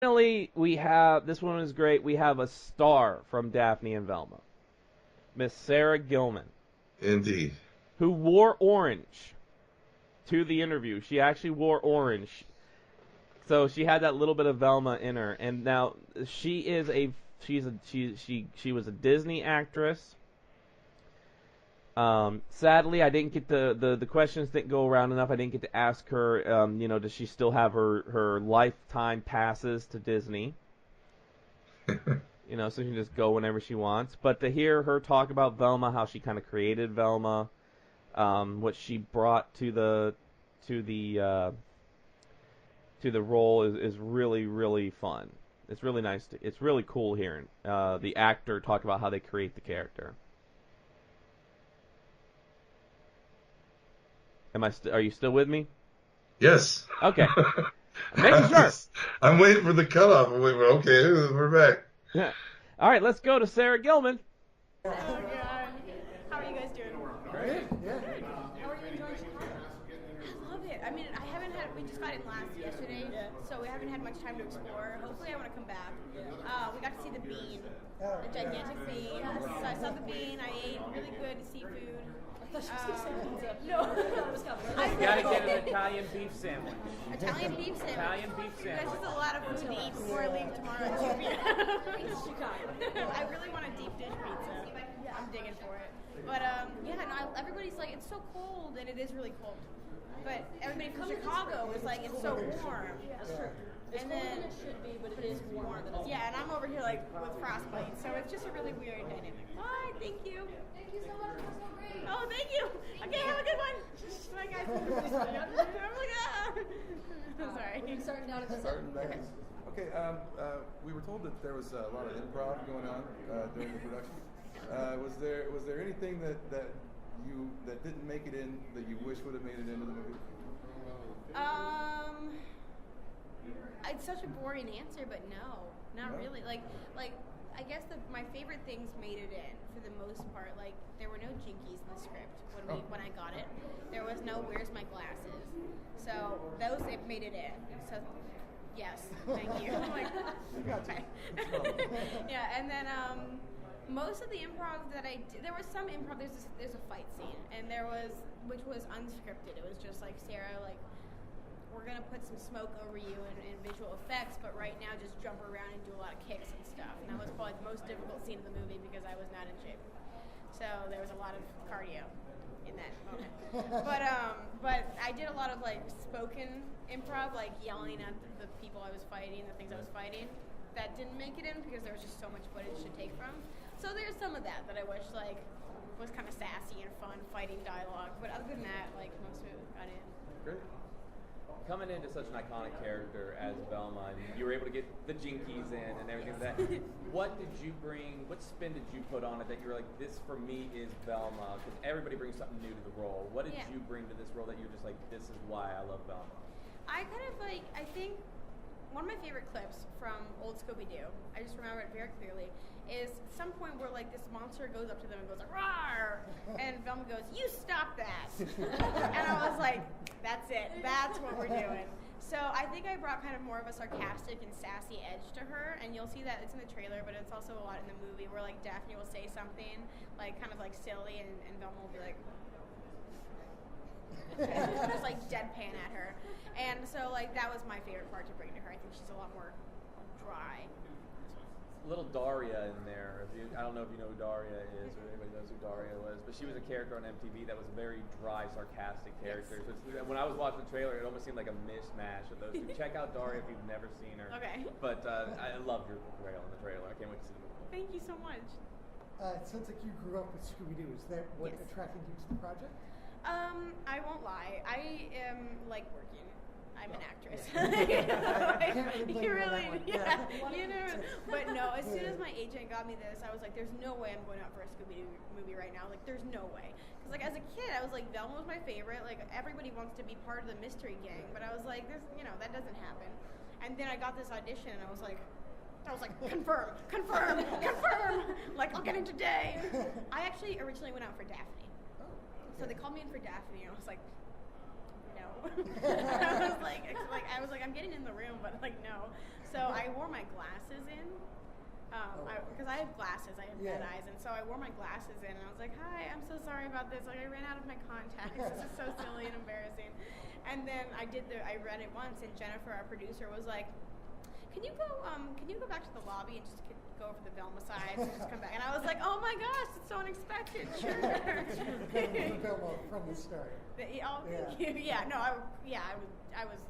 Finally, we have this one is great. We have a star from Daphne and Velma, Miss Sarah Gilman, Indeed. who wore orange to the interview. She actually wore orange, so she had that little bit of Velma in her. And now she was a Disney actress. Sadly, I didn't get the questions didn't go around enough. I didn't get to ask her, does she still have her lifetime passes to Disney? So she can just go whenever she wants. But to hear her talk about Velma, how she kind of created Velma, what she brought to the role is really, really fun. It's really nice. It's really cool hearing the actor talk about how they create the character. Are you still with me? Yes. Okay. Making sure. I'm waiting for the cutoff. Okay, we're back. Yeah. All right, let's go to Sarah Gilman. Oh, God. How are you guys doing? Great, yeah. How are you enjoying Chicago? I love it. I mean, we just got in yesterday, so we haven't had much time to explore. Hopefully I want to come back. We got to see the bean, the gigantic bean. So I saw the bean, I ate really good seafood. I thought she was going to say pizza. No. You gotta get an Italian beef sandwich. Italian beef sandwich. Italian beef sandwich. That's just a lot of food to eat before I leave tomorrow. It's Chicago. I really want a deep dish pizza. I'm digging for it. But everybody's like, it's so cold, and it is really cold. But everybody from Chicago is like, it's so warm. That's true. It's And colder then- than it should be, but it is warmer than it Yeah, and I'm over here like with frostbite, so it's just a really weird dynamic. Bye, thank you. Thank you so much. It was so great. Oh, thank you. Okay, have a good one. Bye, guys. I'm like, I'm sorry. We're starting down at the Starting back. Okay, we were told that there was a lot of improv going on during the production. Was there anything that didn't make it in that you wish would have made it into the movie? It's such a boring answer, but no, not No? really. Like I guess my favorite things made it in for the most part. Like there were no jinkies in the script when I got it. There was no "Where's my glasses?" So those it made it in. So yes, thank you. Like, okay. Yeah, and then most of the improv that I did, there was some improv. There's a fight scene, and which was unscripted. It was just like Sarah like. We're going to put some smoke over you and visual effects, but right now just jump around and do a lot of kicks and stuff. And that was probably the most difficult scene of the movie because I was not in shape. So there was a lot of cardio in that moment. But I did a lot of like spoken improv, like yelling at the people I was fighting, the things I was fighting. That didn't make it in because there was just so much footage to take from. So there's some of that I wish like was kind of sassy and fun fighting dialogue. But other than that, like most of it got in. Great. Coming into such an iconic character as Velma, and you were able to get the jinkies in and everything like that. What did you bring? What spin did you put on it that you were like, this for me is Velma? Because everybody brings something new to the role. What did you bring to this role that you're just like, this is why I love Velma? I think one of my favorite clips from old Scooby-Doo, I just remember it very clearly, is some point where like this monster goes up to them and goes like, "Rawr!" and Velma goes, "You stop that!" And I was like, that's it. That's what we're doing. So I think I brought kind of more of a sarcastic and sassy edge to her, and you'll see that it's in the trailer, but it's also a lot in the movie where like Daphne will say something like kind of like silly, and Velma will be like, just like deadpan at her. And so like that was my favorite part to bring to her. I think she's a lot more dry. Little Daria in there. I don't know if you know who Daria is or anybody knows who Daria was, but she was a character on MTV that was a very dry, sarcastic character. Yes. So when I was watching the trailer, it almost seemed like a mishmash of those two. Check out Daria if you've never seen her. Okay. But I love your portrayal in the trailer. I can't wait to see the movie. Thank you so much. It sounds like you grew up with Scooby-Doo. Is that what Yes. attracted you to the project? I won't lie. I am like working. I'm an actress. I can't really blame You you on really, that one. yeah. Yeah. You know, but no. As soon as my agent got me this, I was like, "There's no way I'm going out for a Scooby-Doo movie right now. Like, there's no way." Because like as a kid, I was like, Velma was my favorite. Like everybody wants to be part of the mystery gang, but I was like, "This, that doesn't happen." And then I got this audition, and I was like, confirm. Like, I'll get in today. I actually originally went out for Daphne. So they called me in for Daphne, and I was like, no. I was like, I'm getting in the room, but like, no. So So I wore my glasses in. Because I have glasses, I have bad eyes, and so I wore my glasses in, and I was like, "Hi, I'm so sorry about this. Like, I ran out of my contacts. This is so silly and embarrassing." And then I read it once, and Jennifer, our producer, was like, "Can you go back to the lobby and just go over the Velma sides and just come back?" And I was like, "Oh my gosh, it's so unexpected." Sure. Velma from the start. Thank you. Yeah, no, I was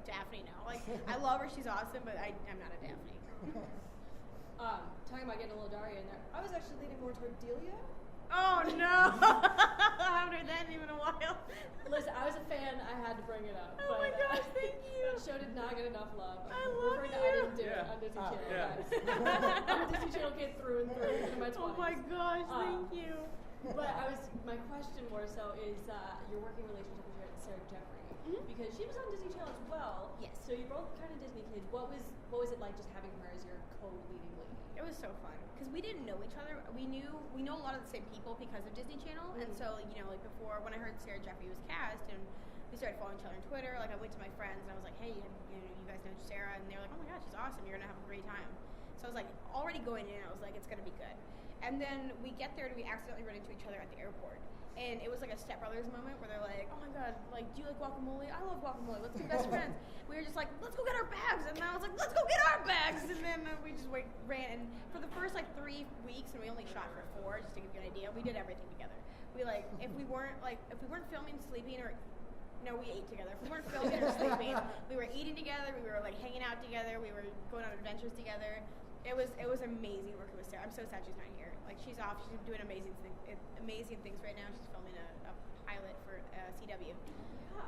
Daphne now. Like, I love her, she's awesome, but I'm not a Daphne. Talking about getting a little Daria in there. I was actually leaning more toward Delia. Oh no! I haven't heard that in even a while. Listen, I was a fan. I had to bring it up. Oh my gosh, thank you. That show did not get enough love. I love you. I didn't do it on Disney Channel, guys. I'm a Disney Channel kid through and through in my 20s. Oh my gosh, thank you. But my question more so is your working relationship with Sarah Jeffrey. Mm-hmm. Because she was on Disney Channel as well. Yes. So you're both kind of Disney kids. What was it like just having her as your co-leading lady? It was so fun because we didn't know each other. We know a lot of the same people because of Disney Channel, and so like before when I heard Sarah Jeffrey was cast and we started following each other on Twitter, like I went to my friends and I was like, "Hey, you guys know Sarah?" And they were like, "Oh my gosh, she's awesome. You're gonna have a great time." So I was like, already going in, I was like, "It's gonna be good." And then we get there and we accidentally run into each other at the airport. And it was like a Step Brothers moment where they're like, "Oh my god, like, do you like guacamole? I love guacamole. Let's be best friends." We were just like, "Let's go get our bags." And then I was like, "Let's go get our bags." And then we just ran. And for the first like 3 weeks, and we only shot for 4, just to give you an idea, we did everything together. We if we weren't filming, sleeping, or no, we ate together. If we weren't filming or sleeping, we were eating together. We were like hanging out together. We were going on adventures together. It was amazing working with Sarah. I'm so sad she's not here. Like, she's off. She's doing amazing things right now. She's filming a pilot for CW.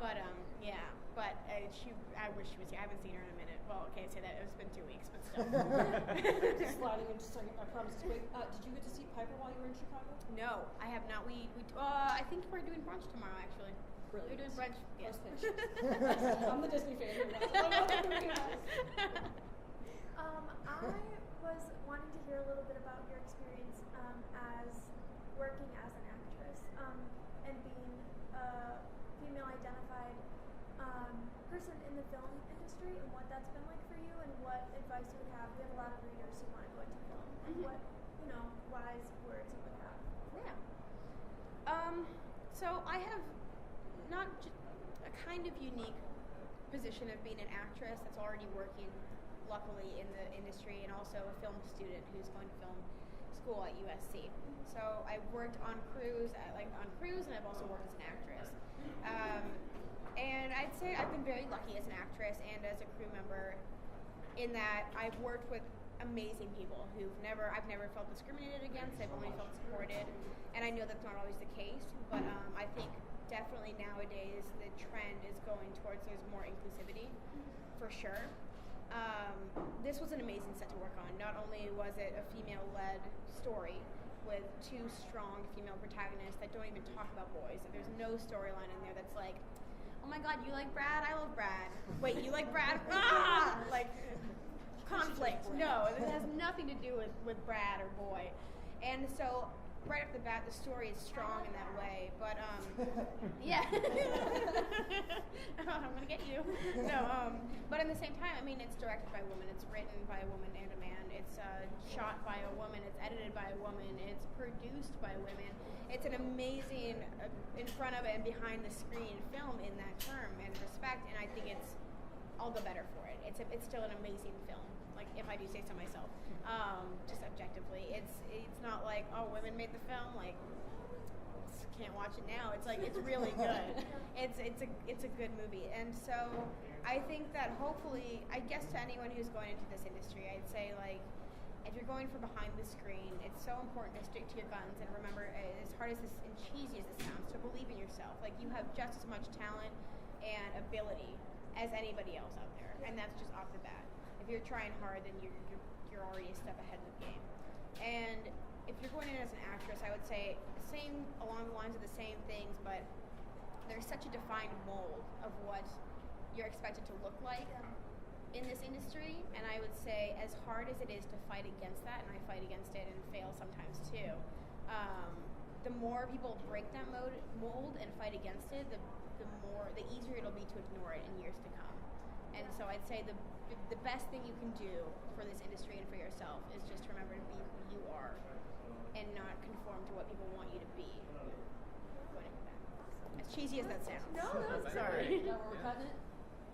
But I wish she was here. I haven't seen her in a minute. Well, okay, I say that it's been 2 weeks, but still. Just sliding in just a second. I promise to quick. Did you get to see Piper while you were in Chicago? No, I have not. I think we're doing brunch tomorrow, actually. Really? We're doing brunch. Yes. I'm the Disney fan. I was wanting to hear a little bit about your experience as working as an actress and being a female-identified person in the film industry, and what that's been like for you, and what advice you would have. We have a lot of readers who want to go into film, and what wise words you would have. Yeah. So I have not a kind of unique position of being an actress that's already working, luckily, in the industry, and also a film student who's going to film school at USC. So I've worked on crews, and I've also worked as an actress. And I'd say I've been very lucky as an actress and as a crew member in that I've worked with amazing people I've never felt discriminated against. I've only felt supported, and I know that's not always the case, but I think definitely nowadays the trend is going towards there's more inclusivity, for sure. This was an amazing set to work on. Not only was it a female-led story with 2 strong female protagonists that don't even talk about boys. There's no storyline in there that's like, "Oh my god, you like Brad? I love Brad. Wait, you like Brad? Ah!" Like, conflict. No, it has nothing to do with Brad or boy. And so, right off the bat, the story is strong in that way. But, yeah. I'm going to get you. No, but at the same time, I mean, it's directed by a woman. It's written by a woman and a man. It's shot by a woman. It's edited by a woman. It's produced by women. It's an amazing in front of it and behind the screen film in that term and respect, and I think it's all the better for it. It's still an amazing film, like, if I do say so myself. Just objectively, it's not like, oh, women made the film, like, can't watch it now. It's like, it's really good. It's a good movie, and so I think that hopefully, I guess to anyone who's going into this industry, I'd say, like, if you're going for behind the screen, it's so important to stick to your guns and remember, as hard as this and cheesy as this sounds, to believe in yourself. Like, you have just as much talent and ability as anybody else out there, and that's just off the bat. If you're trying hard, then you're already a step ahead of the game. And if you're going in as an actress, I would say same along the lines of the same things, but there's such a defined mold of what you're expected to look like in this industry, and I would say as hard as it is to fight against that, and I fight against it and fail sometimes too, the more people break that mold and fight against it, the easier it'll be to ignore it in years to come. And so I'd say the best thing you can do for this industry and for yourself is just remember to be who you are and not conform to what people want you to be. As cheesy as that sounds. No, that's sorry. Yeah, we're cutting it.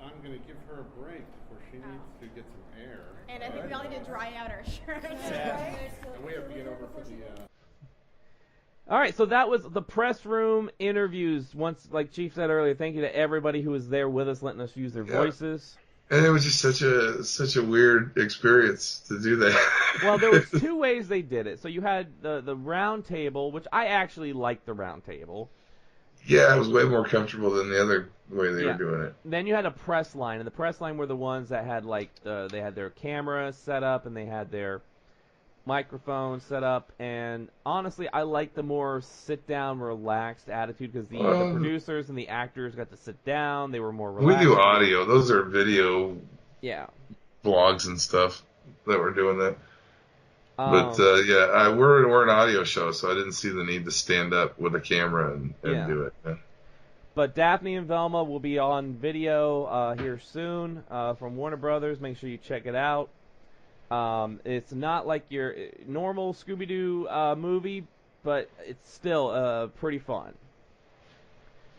I'm going to give her a break before she needs to get some air. And I think we all need to dry out our shirts. And we have to get over for the... All right, so that was the press room interviews. Once, like Chief said earlier, thank you to everybody who was there with us, letting us use their voices. And it was just such a weird experience to do that. Well, there was two ways they did it. So you had the round table, which I actually liked the round table. Yeah, it was way more comfortable than the other way they were doing it. Then you had a press line, and the press line were the ones that had they had their camera set up and they had their microphone set up. And honestly, I like the more sit down, relaxed attitude because the producers and the actors got to sit down. They were more relaxed. We do audio; those are video. Yeah. Vlogs and stuff that were doing that. But we're an audio show, so I didn't see the need to stand up with a camera and do it. Yeah. But Daphne and Velma will be on video here soon from Warner Brothers. Make sure you check it out. It's not like your normal Scooby-Doo movie, but it's still pretty fun.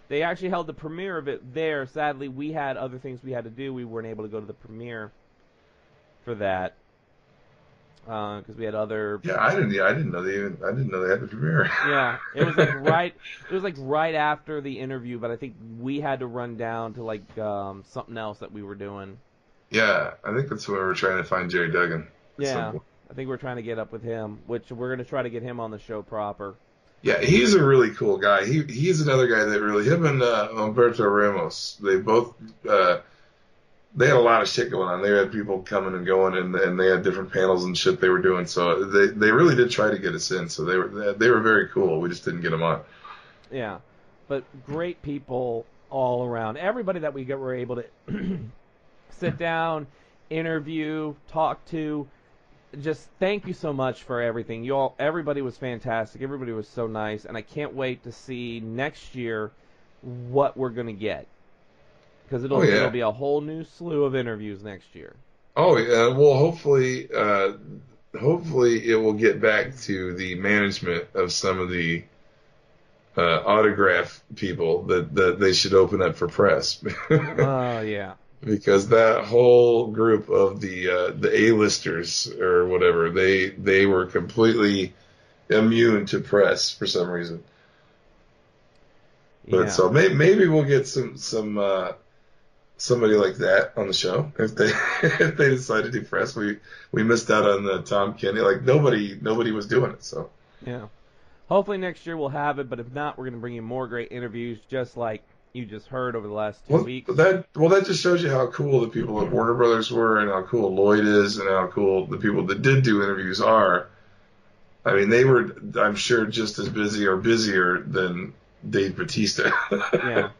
They actually held the premiere of it there. Sadly, we had other things we had to do. We weren't able to go to the premiere for that. Because we had other. Yeah, I didn't know they had the premiere. Yeah, it was like right. It was like right after the interview, but I think we had to run down to like something else that we were doing. Yeah, I think that's when we were trying to find Jerry Duggan. Yeah, I think we're trying to get up with him, which we're going to try to get him on the show proper. Yeah, he's a really cool guy. He's another guy that really him and Humberto Ramos. They both. They had a lot of shit going on. They had people coming and going, and they had different panels and shit they were doing. So they really did try to get us in. So they were very cool. We just didn't get them on. Yeah, but great people all around. Everybody that we were able to sit down, interview, talk to. Just thank you so much for everything. Everybody was fantastic. Everybody was so nice, and I can't wait to see next year what we're gonna get. Because it'll be a whole new slew of interviews next year. Oh yeah, well hopefully it will get back to the management of some of the autograph people that they should open up for press. Yeah. Because that whole group of the A-listers or whatever, they were completely immune to press for some reason. But so maybe we'll get some somebody like that on the show if they decide to do press. We missed out on the Tom Kenny. Like nobody was doing it. So yeah, hopefully next year we'll have it. But if not, we're going to bring you more great interviews, just like you just heard over the last 2 weeks. That just shows you how cool the people at Warner Brothers were, and how cool Lloyd is, and how cool the people that did do interviews are. I mean, they were, I'm sure, just as busy or busier than Dave Bautista. Yeah.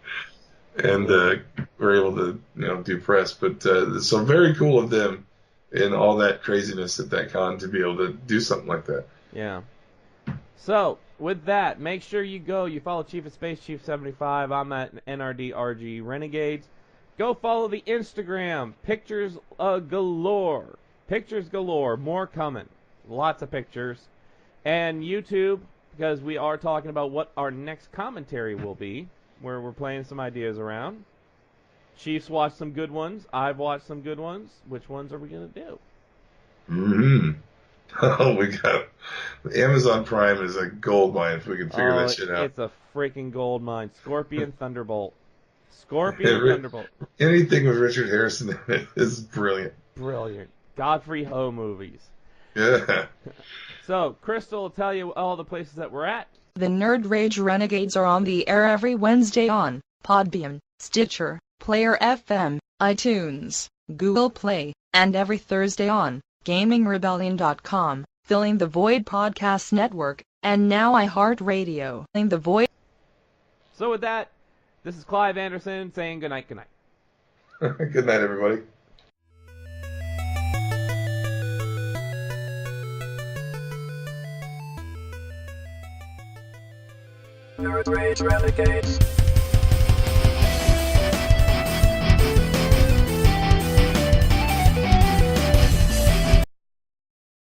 And were able to, do press. But so very cool of them and all that craziness at that con to be able to do something like that. Yeah. So, with that, make sure you follow Chief of Space, Chief75. I'm at NRD Renegades. Go follow the Instagram. Pictures galore. Pictures galore. More coming. Lots of pictures. And YouTube, because we are talking about what our next commentary will be, where we're playing some ideas around. Chiefs watched some good ones. I've watched some good ones. Which ones are we going to do? Oh, we got Amazon Prime is a gold mine if we can figure that shit out. It's a freaking gold mine. Scorpion Thunderbolt. Thunderbolt. Anything with Richard Harrison in it is brilliant. Brilliant. Godfrey Ho movies. Yeah. So, Crystal will tell you all the places that we're at. The Nerd Rage Renegades are on the air every Wednesday on Podbean, Stitcher, Player FM, iTunes, Google Play, and every Thursday on GamingRebellion.com, Filling the Void Podcast Network, and now iHeartRadio. Filling the Void. So with that, this is Clive Anderson saying good night. Good night, everybody. Nerd Rage Renegades.